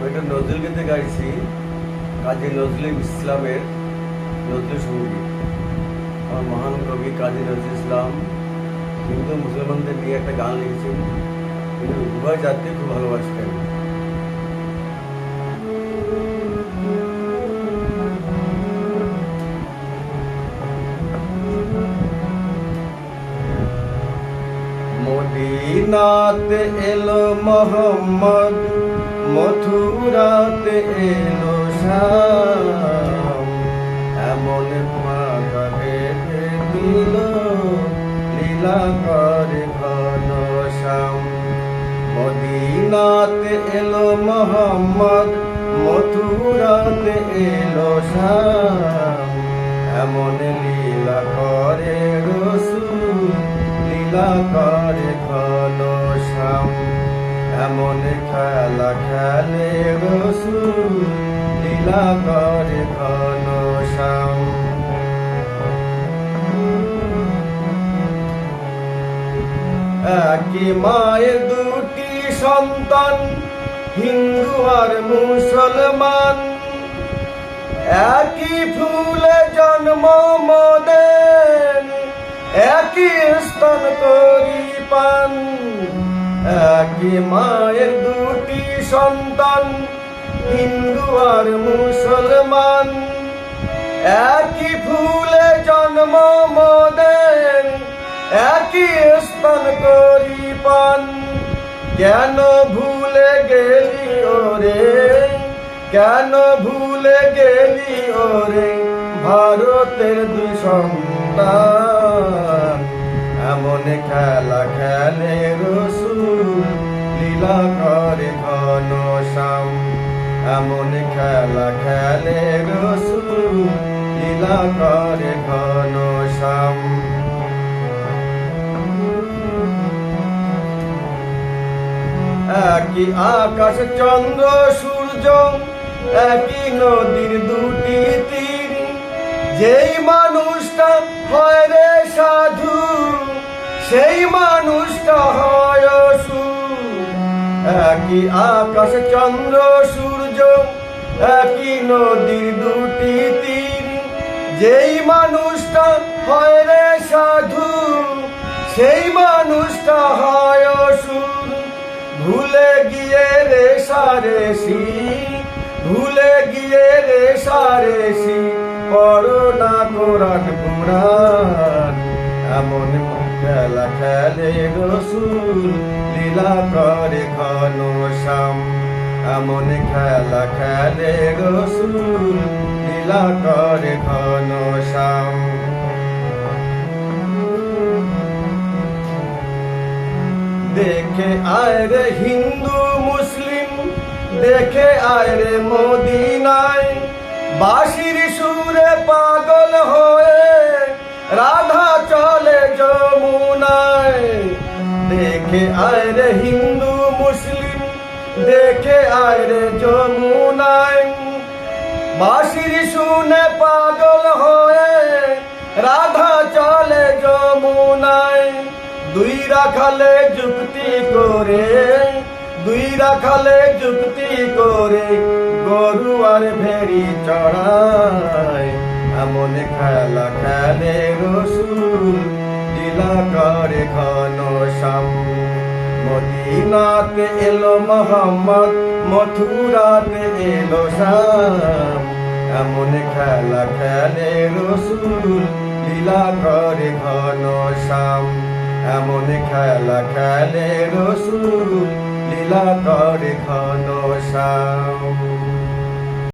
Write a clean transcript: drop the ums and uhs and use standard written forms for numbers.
একটা নজরুল গীতে গাইছি, কাজী নজরুল ইসলামের নজরুল সঙ্গীত। আমার মহান কবি কাজী নজরুল ইসলাম হিন্দু মুসলমানদের নিয়ে একটা গান লিখেছেন। তিনি উভয় জাতিকে খুব ভালোবাসতেন। মদিনাতে এলো মোহাম্মদ, মথুরাতে এলো শাম, এমন ফাঁকা বেঁধে দিল লীলা করে ঘন শ্যাম। মদিনাতে এলো মোহাম্মদ, মথুরাতে এলো শাম, এমন লীলা করে রসুল, লীলা করে ঘন শ্যাম, এমন খেলা খেলে রসুল, লীলা করে ঘন শ্যাম। একই মায়ের দুটি সন্তান, হিন্দু আর মুসলমান, একই ফুলে জন্ম মোদের, একই স্তন করি পান। একই মায়ের দুটি সন্তান, হিন্দু আর মুসলমান, একই ফুলে জন্ম মোদের, একই স্তন করি পান। কেন ভুলে গেলি ওরে, কেন ভুলে গেলি ওরে ভারতের দুই সন্তান, এমন খেলা খেলে রসুল, লীলা করে ঘন শ্যাম, এমন খেলা খেলে রসুল, লীলা করে ঘন শ্যাম। একই আকাশ চন্দ্র সূর্য, একই নদীর দুটি তীর, যেই মানুষটা হয় রে সাধু, সেই মানুষটা হয় অসুর। একই আকাশ চন্দ্র সূর্য, একই নদীর দুটি তীর, যেই মানুষটা হয় রে সাধু, সেই মানুষটা হয় অসুর। ভুলে গিয়ে রে সারেসি, ভুলে গিয়ে রে সারেসি, পড়ো না কোরআন পুরাণ, এমন খেলা খেলে রসুল, লীলা করে ঘন শ্যাম, এমন খেলা খেলে রসুল, লীলা করে ঘন শ্যাম। দেখে আয় রে হিন্দু মুসলিম, দেখে আয় রে মদিনায়, বাঁশির সুরে পাগল হয়ে রাধা চলে যমুনায়। দেখে আয় রে হিন্দু মুসলিম, দেখে আয় রে যমুনায়, বাঁশির শুনে পাগল হয়ে রাধা চলে যমুনায়। দুই রাখালে যুক্তি করে, দুই রাখালে যুক্তি করে, গরু আর ভেড়ি চড়ায়, এমন খেলা খেলে রসুল, লীলা করে ঘন শ্যাম। মদিনাতে এলো মোহাম্মদ, মথুরাতে এলো শাম, এমন খেলা খেলে রসুল, লীলা করে ঘন শ্যাম, এমন খেলা খেলে রসুল, লীলা করে ঘন শ্যাম।